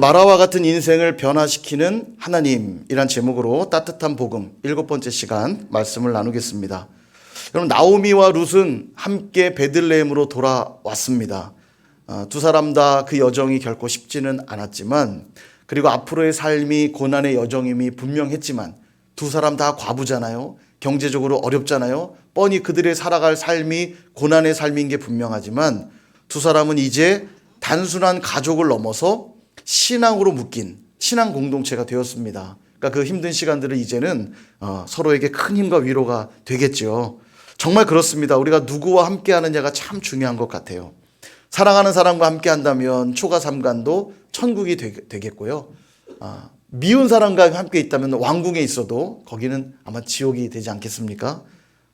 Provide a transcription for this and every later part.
마라와 같은 인생을 변화시키는 하나님이란 제목으로 따뜻한 복음 7번째 시간 말씀을 나누겠습니다. 여러분, 나오미와 룻은 함께 베들레헴으로 돌아왔습니다. 두 사람 다 그 여정이 결코 쉽지는 않았지만, 그리고 앞으로의 삶이 고난의 여정임이 분명했지만, 두 사람 다 과부잖아요. 경제적으로 어렵잖아요. 뻔히 그들의 살아갈 삶이 고난의 삶인 게 분명하지만, 두 사람은 이제 단순한 가족을 넘어서 신앙으로 묶인 신앙 공동체가 되었습니다. 그러니까 그 힘든 시간들을 이제는 서로에게 큰 힘과 위로가 되겠죠. 정말 그렇습니다. 우리가 누구와 함께 하느냐가 참 중요한 것 같아요. 사랑하는 사람과 함께 한다면 초가 삼간도 천국이 되겠고요. 미운 사람과 함께 있다면 왕궁에 있어도 거기는 아마 지옥이 되지 않겠습니까?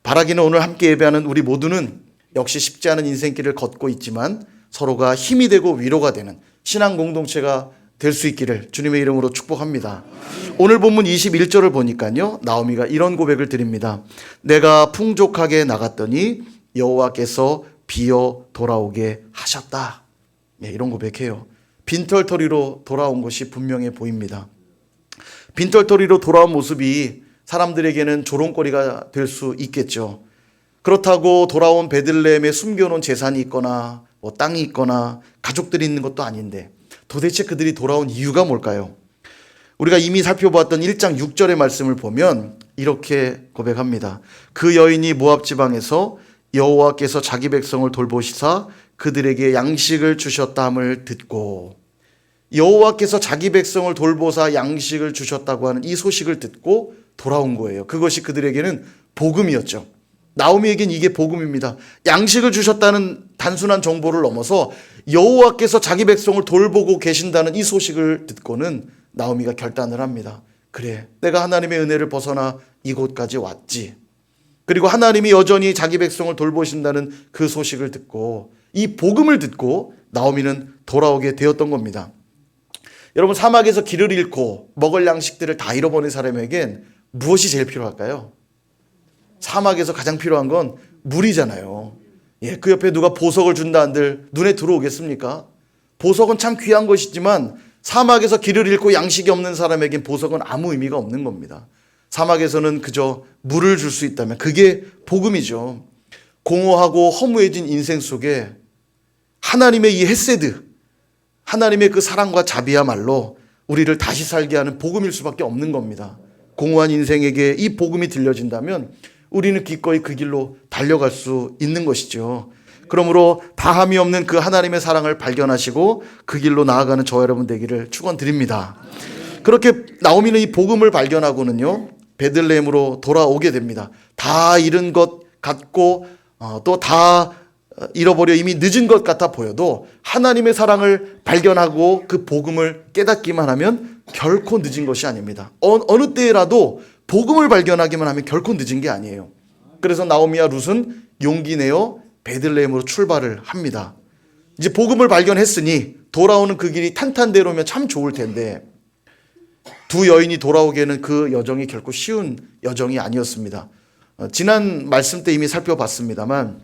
바라기는 오늘 함께 예배하는 우리 모두는 역시 쉽지 않은 인생길을 걷고 있지만 서로가 힘이 되고 위로가 되는 신앙 공동체가 될 수 있기를 주님의 이름으로 축복합니다. 오늘 본문 21절을 보니까요, 나오미가 이런 고백을 드립니다. 내가 풍족하게 나갔더니 여호와께서 비어 돌아오게 하셨다. 이런 고백해요. 빈털터리로 돌아온 것이 분명해 보입니다. 빈털터리로 돌아온 모습이 사람들에게는 조롱거리가 될 수 있겠죠. 그렇다고 돌아온 베들레헴에 숨겨놓은 재산이 있거나 땅이 있거나 가족들이 있는 것도 아닌데 도대체 그들이 돌아온 이유가 뭘까요? 우리가 이미 살펴보았던 1장 6절의 말씀을 보면 이렇게 고백합니다. 그 여인이 모압 지방에서 여호와께서 자기 백성을 돌보시사 그들에게 양식을 주셨다함을 듣고, 여호와께서 자기 백성을 돌보사 양식을 주셨다고 하는 이 소식을 듣고 돌아온 거예요. 그것이 그들에게는 복음이었죠. 나오미에겐 이게 복음입니다. 양식을 주셨다는 단순한 정보를 넘어서 여호와께서 자기 백성을 돌보고 계신다는 이 소식을 듣고는 나오미가 결단을 합니다. 그래, 내가 하나님의 은혜를 벗어나 이곳까지 왔지. 그리고 하나님이 여전히 자기 백성을 돌보신다는 그 소식을 듣고, 이 복음을 듣고 나오미는 돌아오게 되었던 겁니다. 여러분, 사막에서 길을 잃고 먹을 양식들을 다 잃어버린 사람에겐 무엇이 제일 필요할까요? 사막에서 가장 필요한 건 물이잖아요. 그 옆에 누가 보석을 준다 한들 눈에 들어오겠습니까? 보석은 참 귀한 것이지만 사막에서 길을 잃고 양식이 없는 사람에겐 보석은 아무 의미가 없는 겁니다. 사막에서는 그저 물을 줄 수 있다면 그게 복음이죠. 공허하고 허무해진 인생 속에 하나님의 이 헤세드, 하나님의 그 사랑과 자비야말로 우리를 다시 살게 하는 복음일 수밖에 없는 겁니다. 공허한 인생에게 이 복음이 들려진다면 우리는 기꺼이 그 길로 달려갈 수 있는 것이죠. 그러므로 다함이 없는 그 하나님의 사랑을 발견하시고 그 길로 나아가는 저와 여러분 되기를 축원드립니다. 그렇게 나오미는 이 복음을 발견하고는요, 베들레헴으로 돌아오게 됩니다. 다 잃은 것 같고 또 다 잃어버려 이미 늦은 것 같아 보여도 하나님의 사랑을 발견하고 그 복음을 깨닫기만 하면 결코 늦은 것이 아닙니다. 어느 때라도 복음을 발견하기만 하면 결코 늦은 게 아니에요. 그래서 나오미와 룻은 용기 내어 베들레헴으로 출발을 합니다. 이제 복음을 발견했으니 돌아오는 그 길이 탄탄대로면 참 좋을 텐데, 두 여인이 돌아오기에는 그 여정이 결코 쉬운 여정이 아니었습니다. 지난 말씀 때 이미 살펴봤습니다만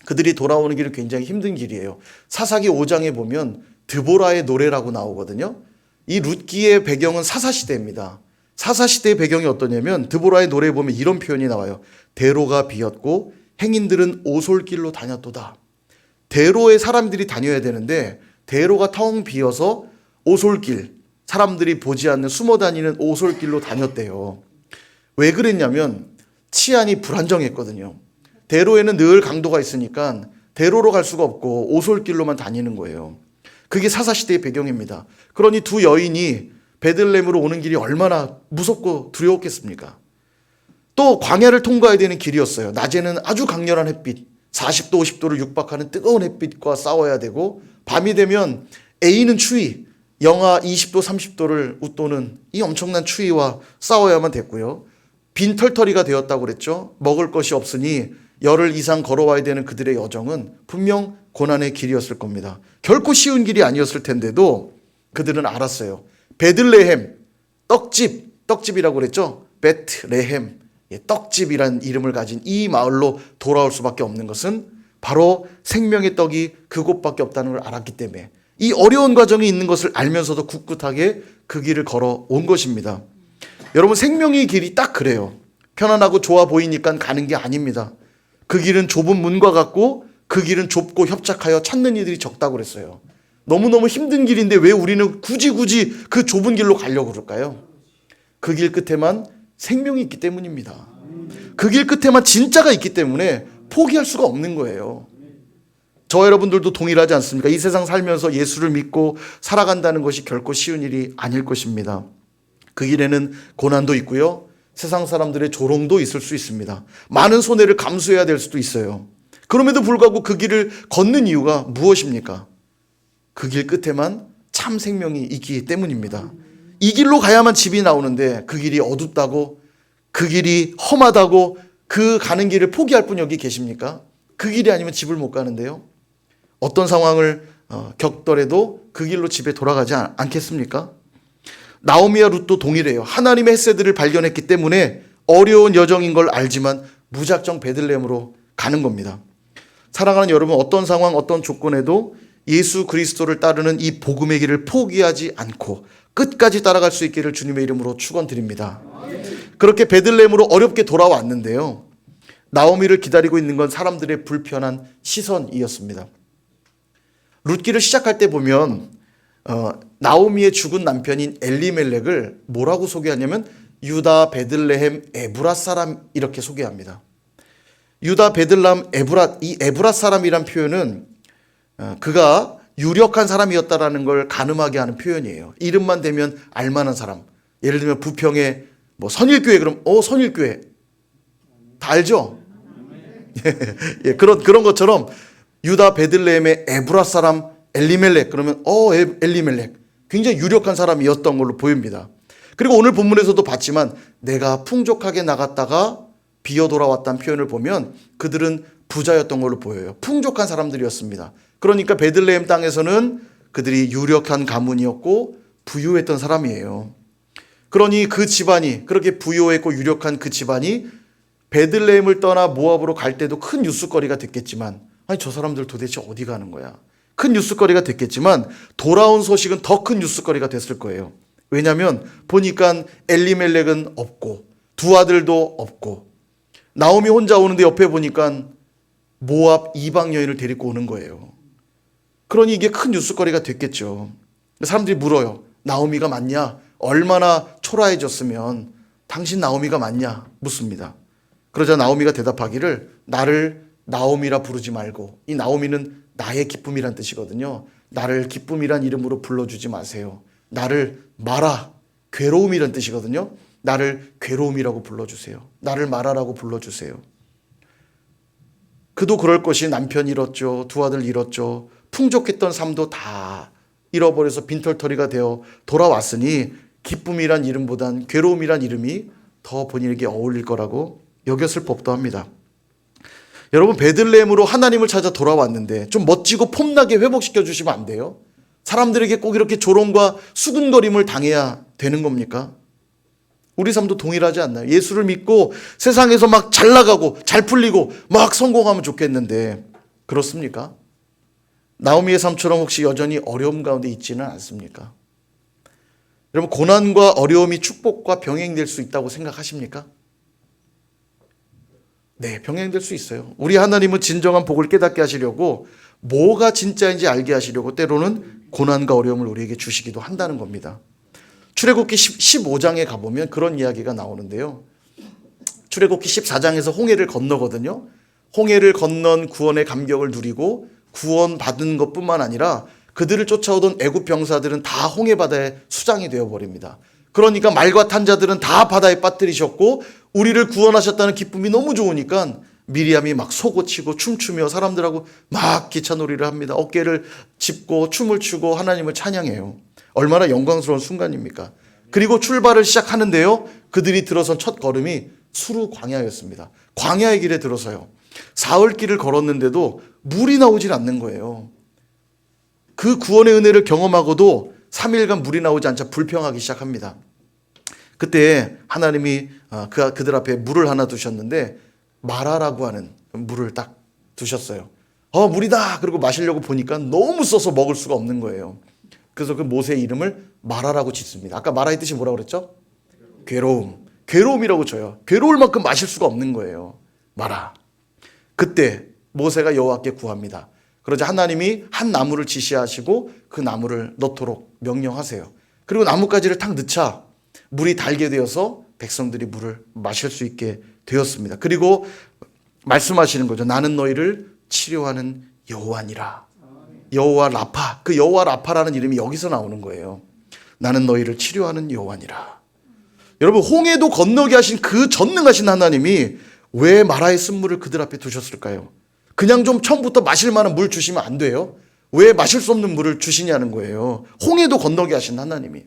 그들이 돌아오는 길은 굉장히 힘든 길이에요. 사사기 5장에 보면 드보라의 노래라고 나오거든요. 이 룻기의 배경은 사사시대입니다. 사사시대의 배경이 어떠냐면 드보라의 노래에 보면 이런 표현이 나와요. 대로가 비었고 행인들은 오솔길로 다녔도다. 대로에 사람들이 다녀야 되는데 대로가 텅 비어서 오솔길, 사람들이 보지 않는 숨어 다니는 오솔길로 다녔대요. 왜 그랬냐면 치안이 불안정했거든요. 대로에는 늘 강도가 있으니까 대로로 갈 수가 없고 오솔길로만 다니는 거예요. 그게 사사시대의 배경입니다. 그러니 두 여인이 베들레헴으로 오는 길이 얼마나 무섭고 두려웠겠습니까? 또 광야를 통과해야 되는 길이었어요. 낮에는 아주 강렬한 햇빛, 40도 50도를 육박하는 뜨거운 햇빛과 싸워야 되고, 밤이 되면 애이는 추위, 영하 20도 30도를 웃도는 이 엄청난 추위와 싸워야만 됐고요. 빈털터리가 되었다고 그랬죠. 먹을 것이 없으니 열흘 이상 걸어와야 되는 그들의 여정은 분명 고난의 길이었을 겁니다. 결코 쉬운 길이 아니었을 텐데도 그들은 알았어요. 베들레헴, 떡집이라고 그랬죠. 베트레헴, 떡집이란 이름을 가진 이 마을로 돌아올 수밖에 없는 것은 바로 생명의 떡이 그곳밖에 없다는 걸 알았기 때문에, 이 어려운 과정이 있는 것을 알면서도 굳굳하게 그 길을 걸어온 것입니다. 여러분, 생명의 길이 딱 그래요. 편안하고 좋아 보이니까 가는 게 아닙니다. 그 길은 좁은 문과 같고 그 길은 좁고 협착하여 찾는 이들이 적다고 그랬어요. 너무너무 힘든 길인데 왜 우리는 굳이 그 좁은 길로 가려고 그럴까요? 그 길 끝에만 생명이 있기 때문입니다. 그 길 끝에만 진짜가 있기 때문에 포기할 수가 없는 거예요. 저 여러분들도 동일하지 않습니까? 이 세상 살면서 예수를 믿고 살아간다는 것이 결코 쉬운 일이 아닐 것입니다. 그 길에는 고난도 있고요. 세상 사람들의 조롱도 있을 수 있습니다. 많은 손해를 감수해야 될 수도 있어요. 그럼에도 불구하고 그 길을 걷는 이유가 무엇입니까? 그 길 끝에만 참 생명이 있기 때문입니다. 이 길로 가야만 집이 나오는데 그 길이 어둡다고, 그 길이 험하다고 그 가는 길을 포기할 분 여기 계십니까? 그 길이 아니면 집을 못 가는데요. 어떤 상황을 겪더라도 그 길로 집에 돌아가지 않겠습니까? 나오미와 룻도 동일해요. 하나님의 햇새들을 발견했기 때문에 어려운 여정인 걸 알지만 무작정 베들레헴으로 가는 겁니다. 사랑하는 여러분, 어떤 상황, 어떤 조건에도 예수 그리스도를 따르는 이 복음의 길을 포기하지 않고 끝까지 따라갈 수 있기를 주님의 이름으로 축원드립니다. 그렇게 베들레헴으로 어렵게 돌아왔는데요. 나오미를 기다리고 있는 건 사람들의 불편한 시선이었습니다. 룻기를 시작할 때 보면 나오미의 죽은 남편인 엘리멜렉을 뭐라고 소개하냐면 유다 베들레헴 에브라 사람 이렇게 소개합니다. 유다 베들레헴 에브라, 이 에브라 사람이란 표현은 그가 유력한 사람이었다라는 걸 가늠하게 하는 표현이에요. 이름만 대면 알만한 사람. 예를 들면 부평의 뭐 선일교회 그럼 선일교회 다 알죠? 예, 그런 것처럼 유다 베들레헴의 에브라 사람 엘리멜렉 그러면 엘리멜렉 굉장히 유력한 사람이었던 걸로 보입니다. 그리고 오늘 본문에서도 봤지만 내가 풍족하게 나갔다가 비어 돌아왔다는 표현을 보면 그들은 부자였던 걸로 보여요. 풍족한 사람들이었습니다. 그러니까 베들레헴 땅에서는 그들이 유력한 가문이었고 부유했던 사람이에요. 그러니 그 집안이 그렇게 부유했고 유력한 그 집안이 베들레헴을 떠나 모압으로 갈 때도 큰 뉴스거리가 됐겠지만 아니 저 사람들 도대체 어디 가는 거야? 큰 뉴스거리가 됐겠지만 돌아온 소식은 더 큰 뉴스거리가 됐을 거예요. 왜냐하면 보니까 엘리멜렉은 없고 두 아들도 없고 나오미 혼자 오는데 옆에 보니까 모압 이방 여인을 데리고 오는 거예요. 그러니 이게 큰 뉴스거리가 됐겠죠. 사람들이 물어요. 나오미가 맞냐? 얼마나 초라해졌으면 당신 나오미가 맞냐? 묻습니다. 그러자 나오미가 대답하기를 나를 나오미라 부르지 말고, 이 나오미는 나의 기쁨이란 뜻이거든요. 나를 기쁨이란 이름으로 불러주지 마세요. 나를 마라, 괴로움이란 뜻이거든요. 나를 괴로움이라고 불러주세요. 나를 마라라고 불러주세요. 그도 그럴 것이 남편 잃었죠. 두 아들 잃었죠. 풍족했던 삶도 다 잃어버려서 빈털터리가 되어 돌아왔으니 기쁨이란 이름보단 괴로움이란 이름이 더 본인에게 어울릴 거라고 여겼을 법도 합니다. 여러분, 베들레헴으로 하나님을 찾아 돌아왔는데 좀 멋지고 폼나게 회복시켜 주시면 안 돼요? 사람들에게 꼭 이렇게 조롱과 수군거림을 당해야 되는 겁니까? 우리 삶도 동일하지 않나요? 예수를 믿고 세상에서 막 잘 나가고 잘 풀리고 막 성공하면 좋겠는데 그렇습니까? 나오미의 삶처럼 혹시 여전히 어려움 가운데 있지는 않습니까? 여러분, 고난과 어려움이 축복과 병행될 수 있다고 생각하십니까? 네, 병행될 수 있어요. 우리 하나님은 진정한 복을 깨닫게 하시려고 뭐가 진짜인지 알게 하시려고 때로는 고난과 어려움을 우리에게 주시기도 한다는 겁니다. 출애굽기 15장에 가보면 그런 이야기가 나오는데요. 출애굽기 14장에서 홍해를 건너거든요. 홍해를 건넌 구원의 감격을 누리고 구원받은 것뿐만 아니라 그들을 쫓아오던 애굽 병사들은 다 홍해 바다에 수장이 되어버립니다. 그러니까 말과 탄자들은 다 바다에 빠뜨리셨고 우리를 구원하셨다는 기쁨이 너무 좋으니까 미리암이 막 속옷치고 춤추며 사람들하고 막 기차놀이를 합니다. 어깨를 짚고 춤을 추고 하나님을 찬양해요. 얼마나 영광스러운 순간입니까? 그리고 출발을 시작하는데요. 그들이 들어선 첫 걸음이 수르 광야였습니다. 광야의 길에 들어서요. 사흘 길을 걸었는데도 물이 나오질 않는 거예요. 그 구원의 은혜를 경험하고도 3일간 물이 나오지 않자 불평하기 시작합니다. 그때 하나님이 그들 앞에 물을 하나 두셨는데 마라라고 하는 물을 딱 두셨어요. 물이다 그러고 마시려고 보니까 너무 써서 먹을 수가 없는 거예요. 그래서 그 모세의 이름을 마라라고 짓습니다. 아까 마라의 뜻이 뭐라고 그랬죠? 괴로움. 괴로움이라고 줘요. 괴로울 만큼 마실 수가 없는 거예요. 마라. 그때 모세가 여호와께 구합니다. 그러자 하나님이 한 나무를 지시하시고 그 나무를 넣도록 명령하세요. 그리고 나뭇가지를 탁 넣자 물이 달게 되어서 백성들이 물을 마실 수 있게 되었습니다. 그리고 말씀하시는 거죠. 나는 너희를 치료하는 여호와니라. 여호와 라파. 그 여호와 라파라는 이름이 여기서 나오는 거예요. 나는 너희를 치료하는 여호와니라. 여러분, 홍해도 건너게 하신 그 전능하신 하나님이 왜 마라의 쓴물을 그들 앞에 두셨을까요? 그냥 좀 처음부터 마실 만한 물 주시면 안 돼요? 왜 마실 수 없는 물을 주시냐는 거예요. 홍해도 건너게 하신 하나님이.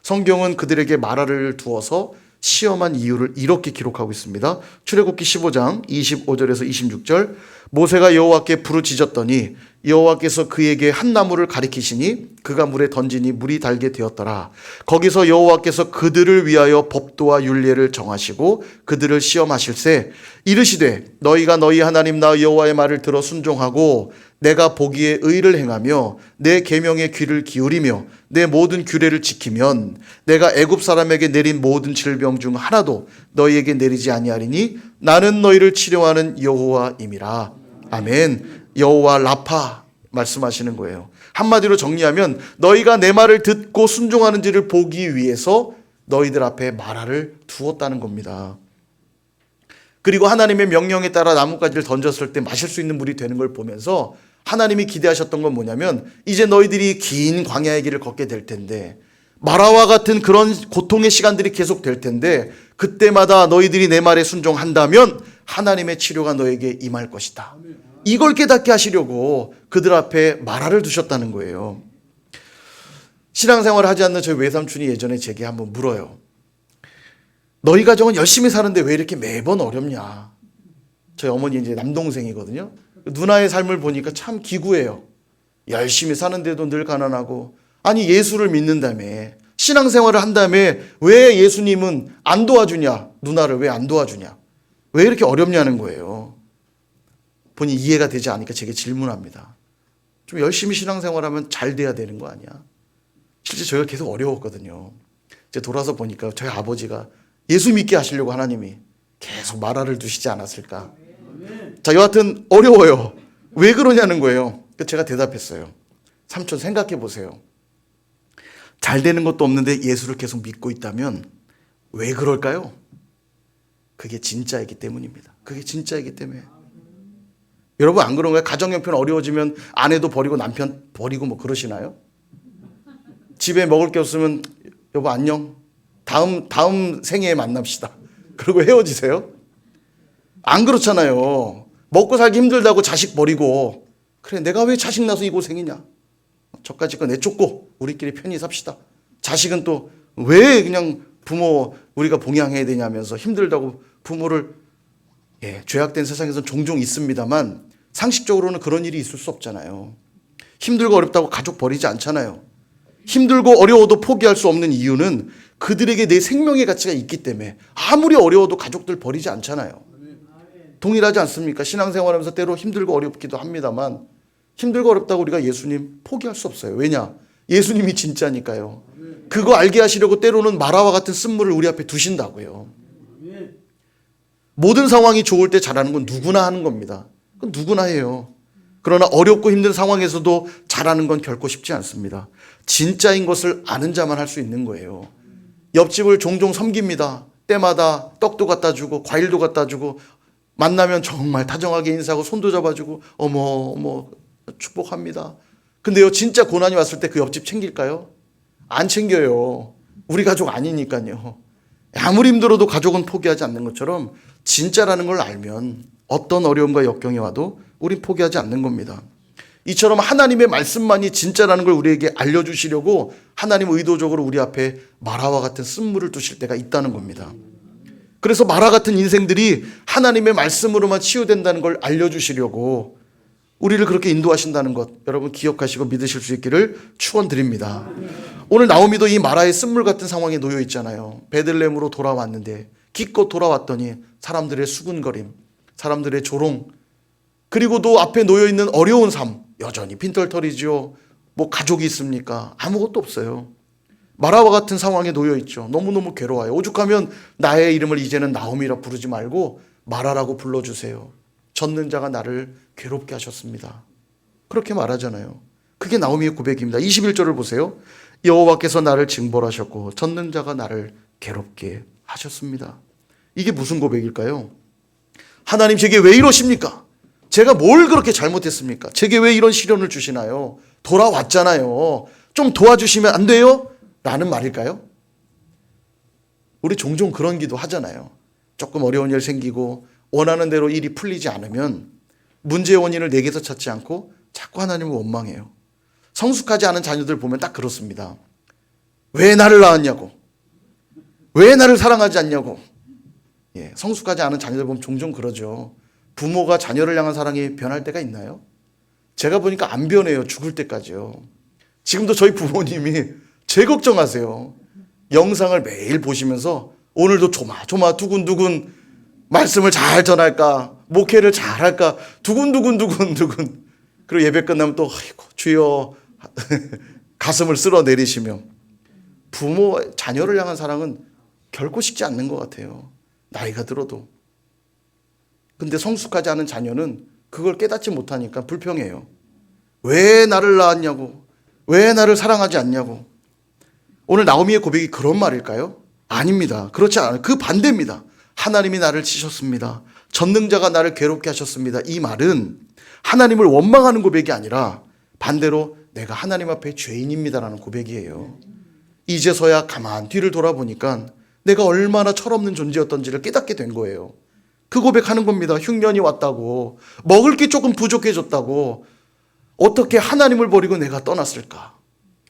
성경은 그들에게 마라를 두어서 시험한 이유를 이렇게 기록하고 있습니다. 출애굽기 15장 25절에서 26절. 모세가 여호와께 부르짖었더니 여호와께서 그에게 한 나무를 가리키시니 그가 물에 던지니 물이 달게 되었더라. 거기서 여호와께서 그들을 위하여 법도와 율례를 정하시고 그들을 시험하실세 이르시되 너희가 너희 하나님 나 여호와의 말을 들어 순종하고 내가 보기에 의를 행하며 내 계명에 귀를 기울이며 내 모든 규례를 지키면 내가 애굽 사람에게 내린 모든 질병 중 하나도 너희에게 내리지 아니하리니 나는 너희를 치료하는 여호와임이라. 아멘. 여호와 라파 말씀하시는 거예요. 한마디로 정리하면 너희가 내 말을 듣고 순종하는지를 보기 위해서 너희들 앞에 마라를 두었다는 겁니다. 그리고 하나님의 명령에 따라 나뭇가지를 던졌을 때 마실 수 있는 물이 되는 걸 보면서 하나님이 기대하셨던 건 뭐냐면 이제 너희들이 긴 광야의 길을 걷게 될 텐데 마라와 같은 그런 고통의 시간들이 계속 될 텐데 그때마다 너희들이 내 말에 순종한다면 하나님의 치료가 너에게 임할 것이다. 이걸 깨닫게 하시려고 그들 앞에 마라를 두셨다는 거예요. 신앙생활을 하지 않는 저희 외삼촌이 예전에 제게 한번 물어요. 너희 가정은 열심히 사는데 왜 이렇게 매번 어렵냐. 저희 어머니 이제 남동생이거든요. 누나의 삶을 보니까 참 기구해요. 열심히 사는데도 늘 가난하고, 아니 예수를 믿는다며 신앙생활을 한다며 왜 예수님은 안 도와주냐, 누나를 왜 안 도와주냐, 왜 이렇게 어렵냐는 거예요. 본인이 이해가 되지 않으니까 제게 질문합니다. 좀 열심히 신앙생활하면 잘 돼야 되는 거 아니야? 실제 저희가 계속 어려웠거든요. 이제 돌아서 보니까 저희 아버지가 예수 믿게 하시려고 하나님이 계속 마라를 두시지 않았을까. 자, 여하튼 어려워요. 왜 그러냐는 거예요. 제가 대답했어요. 삼촌 생각해 보세요. 잘 되는 것도 없는데 예수를 계속 믿고 있다면 왜 그럴까요? 그게 진짜이기 때문입니다. 그게 진짜이기 때문에. 여러분 안 그런가요? 가정형편 어려워지면 아내도 버리고 남편 버리고 뭐 그러시나요? 집에 먹을 게 없으면 여보 안녕. 다음 생애에 만납시다. 그리고 헤어지세요? 안 그렇잖아요. 먹고 살기 힘들다고 자식 버리고, 그래 내가 왜 자식 낳아서 이 고생이냐. 저까지 거 내쫓고 우리끼리 편히 삽시다. 자식은 또 왜 그냥 부모 우리가 봉양해야 되냐면서 힘들다고 부모를, 죄악된 세상에서는 종종 있습니다만 상식적으로는 그런 일이 있을 수 없잖아요. 힘들고 어렵다고 가족 버리지 않잖아요. 힘들고 어려워도 포기할 수 없는 이유는 그들에게 내 생명의 가치가 있기 때문에 아무리 어려워도 가족들 버리지 않잖아요. 동일하지 않습니까? 신앙생활하면서 때로 힘들고 어렵기도 합니다만 힘들고 어렵다고 우리가 예수님 포기할 수 없어요. 왜냐? 예수님이 진짜니까요. 그거 알게 하시려고 때로는 마라와 같은 쓴물을 우리 앞에 두신다고요. 모든 상황이 좋을 때 잘하는 건 누구나 하는 겁니다. 그건 누구나 해요. 그러나 어렵고 힘든 상황에서도 잘하는 건 결코 쉽지 않습니다. 진짜인 것을 아는 자만 할 수 있는 거예요. 옆집을 종종 섬깁니다. 때마다 떡도 갖다 주고 과일도 갖다 주고 만나면 정말 다정하게 인사하고 손도 잡아주고 어머 축복합니다. 근데요 진짜 고난이 왔을 때 그 옆집 챙길까요? 안 챙겨요. 우리 가족 아니니까요. 아무리 힘들어도 가족은 포기하지 않는 것처럼 진짜라는 걸 알면 어떤 어려움과 역경이 와도 우린 포기하지 않는 겁니다. 이처럼 하나님의 말씀만이 진짜라는 걸 우리에게 알려주시려고 하나님 의도적으로 우리 앞에 마라와 같은 쓴물을 두실 때가 있다는 겁니다. 그래서 마라 같은 인생들이 하나님의 말씀으로만 치유된다는 걸 알려주시려고 우리를 그렇게 인도하신다는 것 여러분 기억하시고 믿으실 수 있기를 축원드립니다. 오늘 나오미도 이 마라의 쓴물 같은 상황에 놓여 있잖아요. 베들레헴으로 돌아왔는데 기껏 돌아왔더니 사람들의 수군거림, 사람들의 조롱, 그리고도 앞에 놓여있는 어려운 삶, 여전히 빈털터리죠. 뭐 가족이 있습니까? 아무것도 없어요. 마라와 같은 상황에 놓여있죠. 너무너무 괴로워요. 오죽하면 나의 이름을 이제는 나오미라 부르지 말고 마라라고 불러주세요. 젖는 자가 나를 괴롭게 하셨습니다. 그렇게 말하잖아요. 그게 나오미의 고백입니다. 21절을 보세요. 여호와께서 나를 징벌하셨고 젖는 자가 나를 괴롭게 하셨습니다. 이게 무슨 고백일까요? 하나님 제게 왜 이러십니까? 제가 뭘 그렇게 잘못했습니까? 제게 왜 이런 시련을 주시나요? 돌아왔잖아요. 좀 도와주시면 안 돼요? 라는 말일까요? 우리 종종 그런 기도 하잖아요. 조금 어려운 일 생기고 원하는 대로 일이 풀리지 않으면 문제의 원인을 내게서 찾지 않고 자꾸 하나님을 원망해요. 성숙하지 않은 자녀들 보면 딱 그렇습니다. 왜 나를 낳았냐고, 왜 나를 사랑하지 않냐고. 성숙하지 않은 자녀들 보면 종종 그러죠. 부모가 자녀를 향한 사랑이 변할 때가 있나요? 제가 보니까 안 변해요. 죽을 때까지요. 지금도 저희 부모님이 제 걱정하세요. 영상을 매일 보시면서 오늘도 조마조마 두근두근 말씀을 잘 전할까, 목회를 잘 할까, 두근두근. 그리고 예배 끝나면 또 아이고 주여 가슴을 쓸어내리시며. 부모, 자녀를 향한 사랑은 결코 식지 않는 것 같아요. 나이가 들어도. 근데 성숙하지 않은 자녀는 그걸 깨닫지 못하니까 불평해요. 왜 나를 낳았냐고, 왜 나를 사랑하지 않냐고. 오늘 나오미의 고백이 그런 말일까요? 아닙니다. 그렇지 않아요. 그 반대입니다. 하나님이 나를 치셨습니다. 전능자가 나를 괴롭게 하셨습니다. 이 말은 하나님을 원망하는 고백이 아니라 반대로 내가 하나님 앞에 죄인입니다라는 고백이에요. 이제서야 가만 뒤를 돌아보니까 내가 얼마나 철없는 존재였던지를 깨닫게 된 거예요. 그 고백하는 겁니다. 흉년이 왔다고, 먹을 게 조금 부족해졌다고, 어떻게 하나님을 버리고 내가 떠났을까?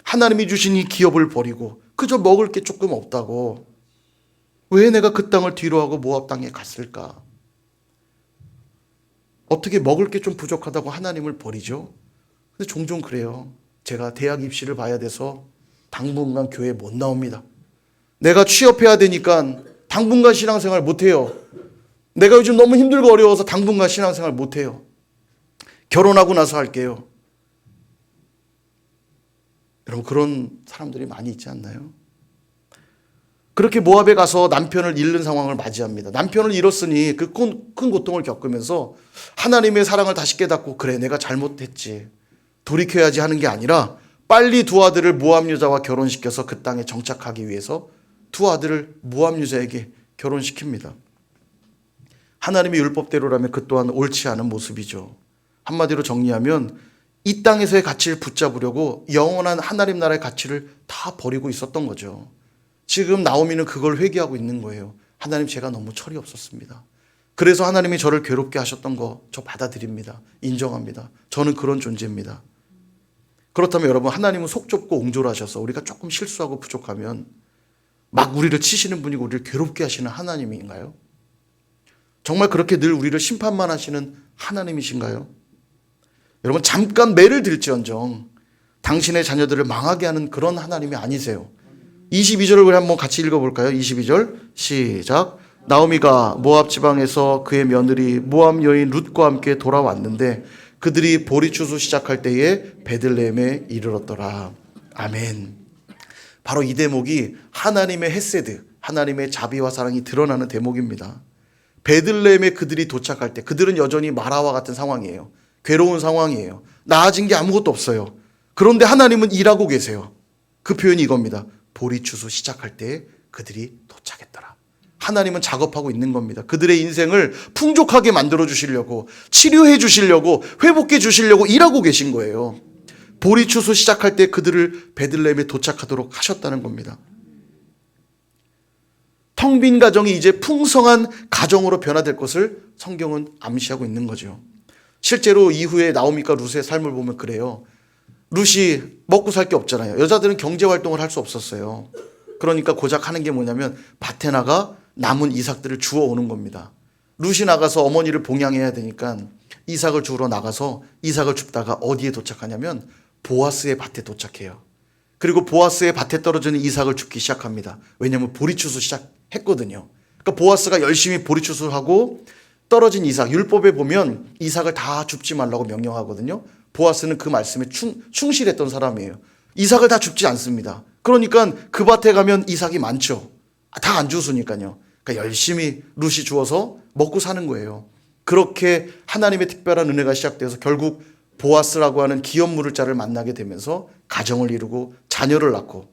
하나님이 주신 이 기업을 버리고 그저 먹을 게 조금 없다고 왜 내가 그 땅을 뒤로하고 모압 땅에 갔을까? 어떻게 먹을 게 좀 부족하다고 하나님을 버리죠? 근데 종종 그래요. 제가 대학 입시를 봐야 돼서 당분간 교회 못 나옵니다. 내가 취업해야 되니까 당분간 신앙생활 못해요. 내가 요즘 너무 힘들고 어려워서 당분간 신앙생활 못해요. 결혼하고 나서 할게요. 여러분, 그런 사람들이 많이 있지 않나요? 그렇게 모압에 가서 남편을 잃는 상황을 맞이합니다. 남편을 잃었으니 그 큰 고통을 겪으면서 하나님의 사랑을 다시 깨닫고, 그래 내가 잘못했지, 돌이켜야지 하는 게 아니라 빨리 두 아들을 모압 여자와 결혼시켜서 그 땅에 정착하기 위해서 두 아들을 모압 여자에게 결혼시킵니다. 하나님의 율법대로라면 그 또한 옳지 않은 모습이죠. 한마디로 정리하면 이 땅에서의 가치를 붙잡으려고 영원한 하나님 나라의 가치를 다 버리고 있었던 거죠. 지금 나오미는 그걸 회개하고 있는 거예요. 하나님, 제가 너무 철이 없었습니다. 그래서 하나님이 저를 괴롭게 하셨던 거 저 받아들입니다. 인정합니다. 저는 그런 존재입니다. 그렇다면 여러분, 하나님은 속 좁고 옹졸하셔서 우리가 조금 실수하고 부족하면 막 우리를 치시는 분이고 우리를 괴롭게 하시는 하나님인가요? 정말 그렇게 늘 우리를 심판만 하시는 하나님이신가요? 여러분, 잠깐 매를 들지언정 당신의 자녀들을 망하게 하는 그런 하나님이 아니세요. 22절을 우리 한번 같이 읽어볼까요? 22절 시작. 나오미가 모압 지방에서 그의 며느리 모압 여인 룻과 함께 돌아왔는데 그들이 보리추수 시작할 때에 베들레헴에 이르렀더라. 아멘. 바로 이 대목이 하나님의 헤세드, 하나님의 자비와 사랑이 드러나는 대목입니다. 베들레헴에 그들이 도착할 때 그들은 여전히 마라와 같은 상황이에요. 괴로운 상황이에요. 나아진 게 아무것도 없어요. 그런데 하나님은 일하고 계세요. 그 표현이 이겁니다. 보리추수 시작할 때 그들이 도착했더라. 하나님은 작업하고 있는 겁니다. 그들의 인생을 풍족하게 만들어 주시려고, 치료해 주시려고, 회복해 주시려고 일하고 계신 거예요. 보리추수 시작할 때 그들을 베들레헴에 도착하도록 하셨다는 겁니다. 텅 빈 가정이 이제 풍성한 가정으로 변화될 것을 성경은 암시하고 있는 거죠. 실제로 이후에 나오미과 룻의 삶을 보면 그래요. 룻이 먹고 살 게 없잖아요. 여자들은 경제활동을 할 수 없었어요. 그러니까 고작 하는 게 뭐냐면 밭에 나가 남은 이삭들을 주워 오는 겁니다. 룻이 나가서 어머니를 봉양해야 되니까 이삭을 주우러 나가서 이삭을 줍다가 어디에 도착하냐면 보아스의 밭에 도착해요. 그리고 보아스의 밭에 떨어지는 이삭을 줍기 시작합니다. 왜냐하면 보리추수 시작했거든요. 그러니까 보아스가 열심히 보리추수를 하고 떨어진 이삭, 율법에 보면 이삭을 다 줍지 말라고 명령하거든요. 보아스는 그 말씀에 충실했던 사람이에요. 이삭을 다 줍지 않습니다. 그러니까 그 밭에 가면 이삭이 많죠. 다 안 주우니까요. 그러니까 열심히 룻이 주어서 먹고 사는 거예요. 그렇게 하나님의 특별한 은혜가 시작돼서 결국 보아스라고 하는 기업 물을 자를 만나게 되면서 가정을 이루고 자녀를 낳고,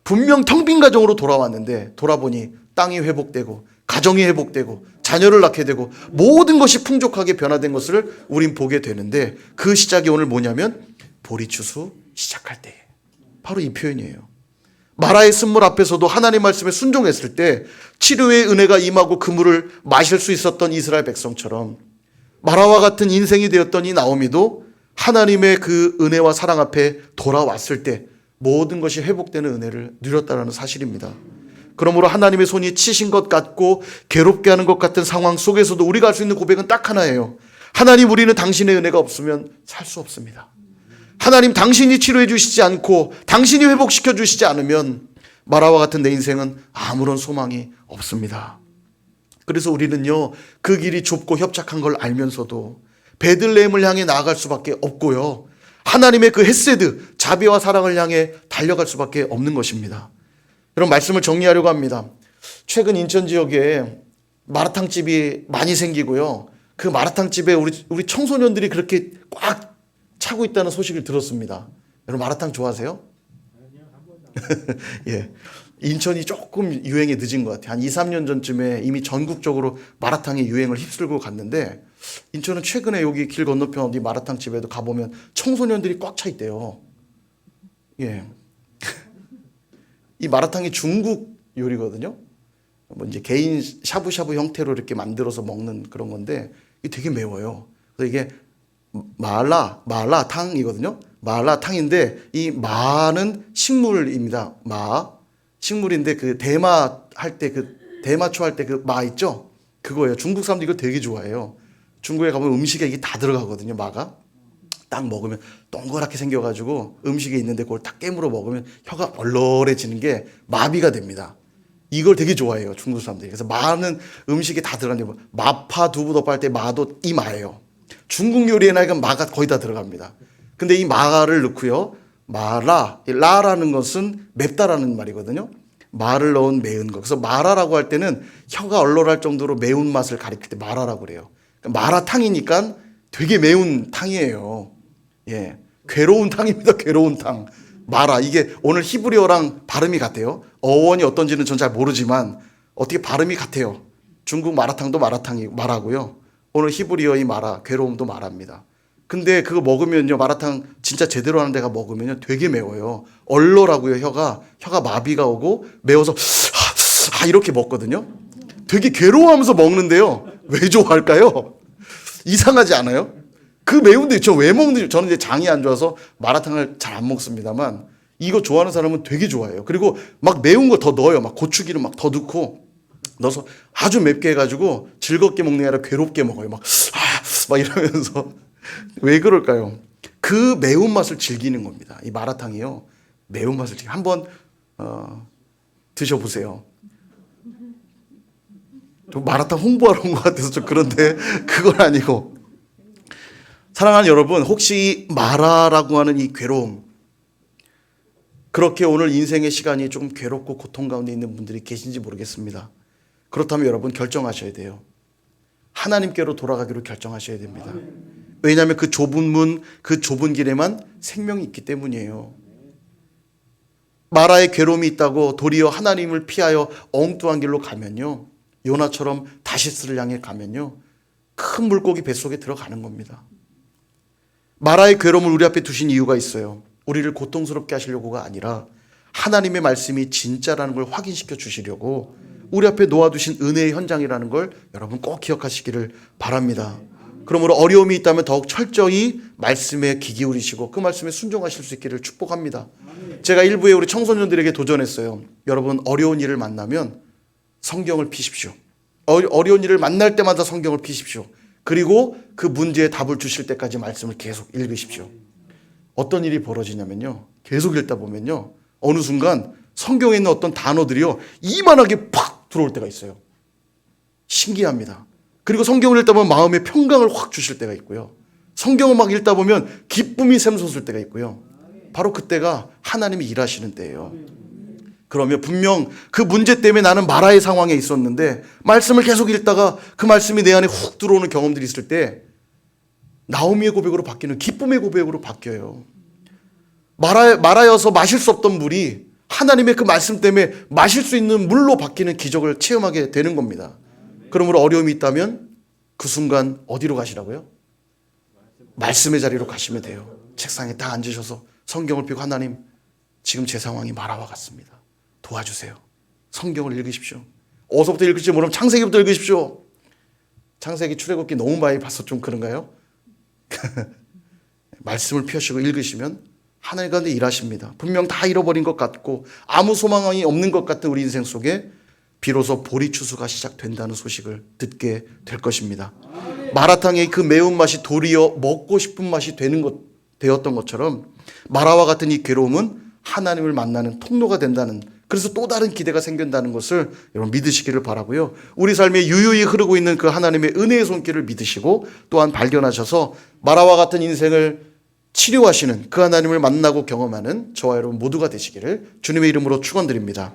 분명 텅 빈 가정으로 돌아왔는데 돌아보니 땅이 회복되고 가정이 회복되고 자녀를 낳게 되고 모든 것이 풍족하게 변화된 것을 우린 보게 되는데, 그 시작이 오늘 뭐냐면 보리추수 시작할 때, 바로 이 표현이에요. 마라의 쓴물 앞에서도 하나님 말씀에 순종했을 때 치료의 은혜가 임하고 그 물을 마실 수 있었던 이스라엘 백성처럼, 마라와 같은 인생이 되었던 이 나오미도 하나님의 그 은혜와 사랑 앞에 돌아왔을 때 모든 것이 회복되는 은혜를 누렸다는 사실입니다. 그러므로 하나님의 손이 치신 것 같고 괴롭게 하는 것 같은 상황 속에서도 우리가 할 수 있는 고백은 딱 하나예요. 하나님, 우리는 당신의 은혜가 없으면 살 수 없습니다. 하나님, 당신이 치료해 주시지 않고 당신이 회복시켜 주시지 않으면 마라와 같은 내 인생은 아무런 소망이 없습니다. 그래서 우리는요, 그 길이 좁고 협착한 걸 알면서도 베들레헴을 향해 나아갈 수밖에 없고요, 하나님의 그 헤세드, 자비와 사랑을 향해 달려갈 수밖에 없는 것입니다. 여러분, 말씀을 정리하려고 합니다. 최근 인천 지역에 마라탕집이 많이 생기고요, 그 마라탕집에 우리 청소년들이 그렇게 꽉 차고 있다는 소식을 들었습니다. 여러분, 마라탕 좋아하세요? 예. 인천이 조금 유행이 늦은 것 같아요. 한 2, 3년 전쯤에 이미 전국적으로 마라탕의 유행을 휩쓸고 갔는데, 인천은 최근에 여기 길 건너편 어디 마라탕 집에도 가보면 청소년들이 꽉 차 있대요. 예. 이 마라탕이 중국 요리거든요. 뭐 이제 개인 샤브샤브 형태로 이렇게 만들어서 먹는 그런 건데, 이게 되게 매워요. 그래서 이게 마라탕이거든요. 마라탕인데 이 마는 식물입니다. 식물인데 그 대마 할 때, 그 대마초 할 때 그 마 있죠? 그거예요. 중국 사람들이 이거 되게 좋아해요. 중국에 가면 음식에 이게 다 들어가거든요. 마가 딱 먹으면 동그랗게 생겨가지고 음식에 있는데 그걸 딱 깨물어 먹으면 혀가 얼얼해지는 게 마비가 됩니다. 이걸 되게 좋아해요, 중국 사람들이. 그래서 마는 음식에 다 들어가는데, 마파 두부 덮밥 할 때 마도 이 마예요. 중국 요리에나 이건 마가 거의 다 들어갑니다. 근데 이 마를 넣고요, 라라는 것은 맵다라는 말이거든요. 마를 넣은 매운 거. 그래서 마라라고 할 때는 혀가 얼얼할 정도로 매운 맛을 가리킬 때 마라라고 그래요. 그러니까 마라탕이니까 되게 매운 탕이에요. 예, 괴로운 탕입니다. 괴로운 탕. 마라, 이게 오늘 히브리어랑 발음이 같아요. 어원이 어떤지는 전 잘 모르지만 어떻게 발음이 같아요. 중국 마라탕도 마라고요. 오늘 히브리어의 마라, 괴로움도 마라입니다. 근데 그거 먹으면요, 마라탕 진짜 제대로 하는 데가 먹으면요 되게 매워요. 얼얼하고요, 혀가 마비가 오고 매워서 이렇게 먹거든요. 되게 괴로워하면서 먹는데요, 왜 좋아할까요? 이상하지 않아요? 그 매운데 저 왜 먹는지. 저는 이제 장이 안 좋아서 마라탕을 잘 안 먹습니다만, 이거 좋아하는 사람은 되게 좋아해요. 그리고 막 매운 거 더 넣어요. 막 고추기름 막 더 넣어서 아주 맵게 해가지고 즐겁게 먹는 게 아니라 괴롭게 먹어요. 막 이러면서. 왜 그럴까요? 그 매운맛을 즐기는 겁니다. 이 마라탕이요, 매운맛을 한번 드셔보세요. 좀 마라탕 홍보하러 온 것 같아서 좀 그런데 그건 아니고, 사랑하는 여러분, 혹시 이 마라라고 하는 이 괴로움, 그렇게 오늘 인생의 시간이 조금 괴롭고 고통 가운데 있는 분들이 계신지 모르겠습니다. 그렇다면 여러분, 결정하셔야 돼요. 하나님께로 돌아가기로 결정하셔야 됩니다. 왜냐하면 그 좁은 문, 그 좁은 길에만 생명이 있기 때문이에요. 마라의 괴로움이 있다고 도리어 하나님을 피하여 엉뚱한 길로 가면요, 요나처럼 다시스를 향해 가면요, 큰 물고기 뱃속에 들어가는 겁니다. 마라의 괴로움을 우리 앞에 두신 이유가 있어요. 우리를 고통스럽게 하시려고가 아니라 하나님의 말씀이 진짜라는 걸 확인시켜 주시려고 우리 앞에 놓아두신 은혜의 현장이라는 걸 여러분 꼭 기억하시기를 바랍니다. 그러므로 어려움이 있다면 더욱 철저히 말씀에 귀 기울이시고 그 말씀에 순종하실 수 있기를 축복합니다. 제가 일부에 우리 청소년들에게 도전했어요. 여러분, 어려운 일을 만나면 성경을 피십시오. 어려운 일을 만날 때마다 성경을 피십시오. 그리고 그 문제에 답을 주실 때까지 말씀을 계속 읽으십시오. 어떤 일이 벌어지냐면요, 계속 읽다 보면요, 어느 순간 성경에 있는 어떤 단어들이요, 이만하게 팍 들어올 때가 있어요. 신기합니다. 그리고 성경을 읽다 보면 마음의 평강을 확 주실 때가 있고요. 성경을 막 읽다 보면 기쁨이 샘솟을 때가 있고요. 바로 그때가 하나님이 일하시는 때예요. 그러면 분명 그 문제 때문에 나는 마라의 상황에 있었는데 말씀을 계속 읽다가 그 말씀이 내 안에 훅 들어오는 경험들이 있을 때 나오미의 고백으로 바뀌는 기쁨의 고백으로 바뀌어요. 마라여서 마실 수 없던 물이 하나님의 그 말씀 때문에 마실 수 있는 물로 바뀌는 기적을 체험하게 되는 겁니다. 그러므로 어려움이 있다면 그 순간 어디로 가시라고요? 말씀의 자리로 가시면 돼요. 책상에 딱 앉으셔서 성경을 펴고 하나님, 지금 제 상황이 마라와 같습니다. 도와주세요. 성경을 읽으십시오. 어디서부터 읽을지 모르면 창세기부터 읽으십시오. 창세기 출애굽기 너무 많이 봐서 좀 그런가요? 말씀을 펴시고 읽으시면 하나님 가운데 일하십니다. 분명 다 잃어버린 것 같고 아무 소망이 없는 것 같은 우리 인생 속에 비로소 보리추수가 시작된다는 소식을 듣게 될 것입니다. 마라탕의 그 매운맛이 도리어 먹고 싶은 맛이 되었던 것처럼 마라와 같은 이 괴로움은 하나님을 만나는 통로가 된다는, 그래서 또 다른 기대가 생긴다는 것을 여러분 믿으시기를 바라고요. 우리 삶에 유유히 흐르고 있는 그 하나님의 은혜의 손길을 믿으시고 또한 발견하셔서 마라와 같은 인생을 치료하시는 그 하나님을 만나고 경험하는 저와 여러분 모두가 되시기를 주님의 이름으로 축원드립니다.